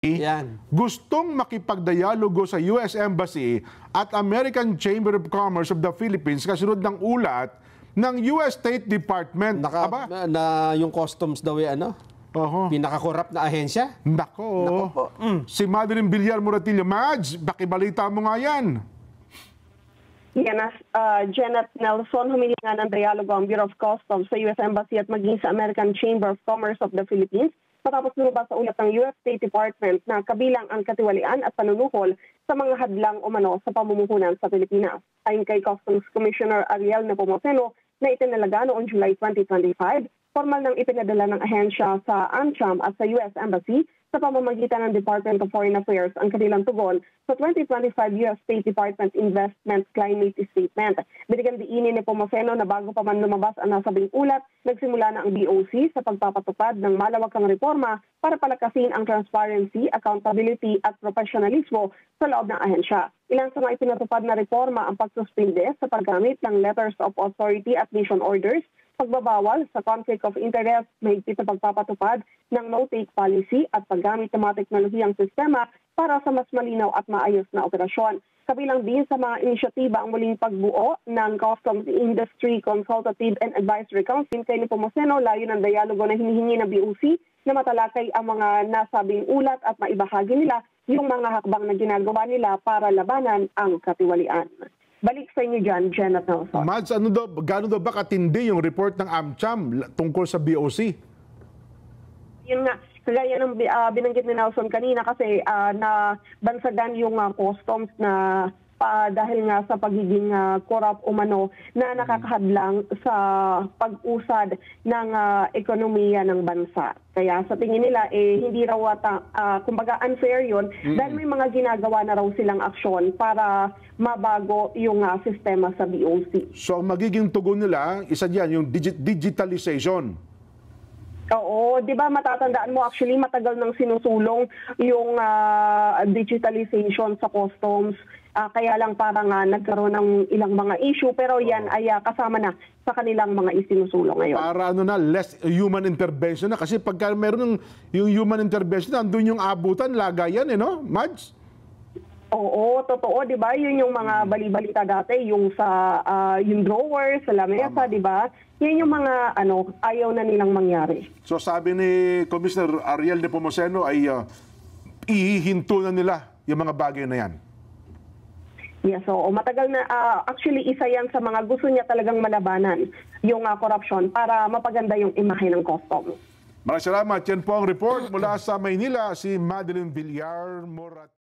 Yan. Gustong makipagdialogo sa US Embassy at American Chamber of Commerce of the Philippines kasunod ng ulat ng US State Department. Yung customs daw ano? Pinaka-corrupt na ahensya? Nako po. Si Madeline Villar Moratillo. Mads, bakibalita mo nga yan. Yan, Janet Nelson, humingi nga ng dialogo ang Bureau of Customs sa US Embassy at maging sa American Chamber of Commerce of the Philippines matapos lumabas sa ulat ng US State Department na kabilang ang katiwalian at panunuhol sa mga hadlang umano sa pamumuhunan sa Pilipinas. Ayon kay Customs Commissioner Ariel Nepomuceno na itinalaga noong July 2025, formal nang ipinadala ng ahensya sa AmCham at sa US Embassy sa pamamagitan ng Department of Foreign Affairs ang kanilang tugon sa 2025 US State Department Investment Climate Statement. Binigyan diinin ni Nepomuceno na bago pa man lumabas ang nasabing ulat, nagsimula na ang BOC sa pagpapatupad ng malawakang reforma para palakasin ang transparency, accountability at professionalismo sa loob ng ahensya. Ilan sa mga ipinatupad na reforma ang pagsuspinde sa paggamit ng letters of authority at mission orders, pagbabawal sa conflict of interest, mahigpit na pagpapatupad ng no-take policy at paggamit ng mga teknolohiyang sistema para sa mas malinaw at maayos na operasyon. Kabilang din sa mga inisyatiba ang muling pagbuo ng Customs Industry Consultative and Advisory Council kay Nepomuceno, layo ng dialogo na hinihingi ng BOC na matalakay ang mga nasabing ulat at maibahagi nila yung mga hakbang na ginagawa nila para labanan ang katiwalian. Balik sa inyo dyan, Janet Nelson. Mads, gaano daw ba katindi yung report ng AmCham tungkol sa BOC? Yun nga, kagaya ng binanggit ni Nelson kanina kasi na bansagan yung customs na dahil nga sa pagiging corrupt umano na nakakahadlang sa pag-usad ng ekonomiya ng bansa. Kaya sa tingin nila, hindi raw kumbaga unfair yun dahil may mga ginagawa na raw silang aksyon para mabago yung sistema sa BOC. So ang magiging tugon nila, isa diyan yung digitalization. Oo, 'di ba matatandaan mo actually matagal nang sinusulong yung digitalization sa customs. Kaya lang parang nagkaroon ng ilang mga issue pero yan ay kasama na sa kanilang mga isinusulong ngayon. Para less human intervention na kasi pagka meron yung human intervention, andun yung abutan, lagayan no, Mads? Oo, totoo, 'di ba? Yun yung mga bali-balita dati, yung sa yung drawer, sa lamesa, 'di ba? Yan yung mga ayaw na nilang mangyari. So sabi ni Commissioner Ariel Nepomuceno ay ihihinto na nila yung mga bagay na yan. Yes, so matagal na actually isa yan sa mga gusto niya talagang malabanan yung corruption para mapaganda yung imahe ng customs. Maraming salamat. Yan po ang report mula sa Maynila, si Madeline Villar Moratillo.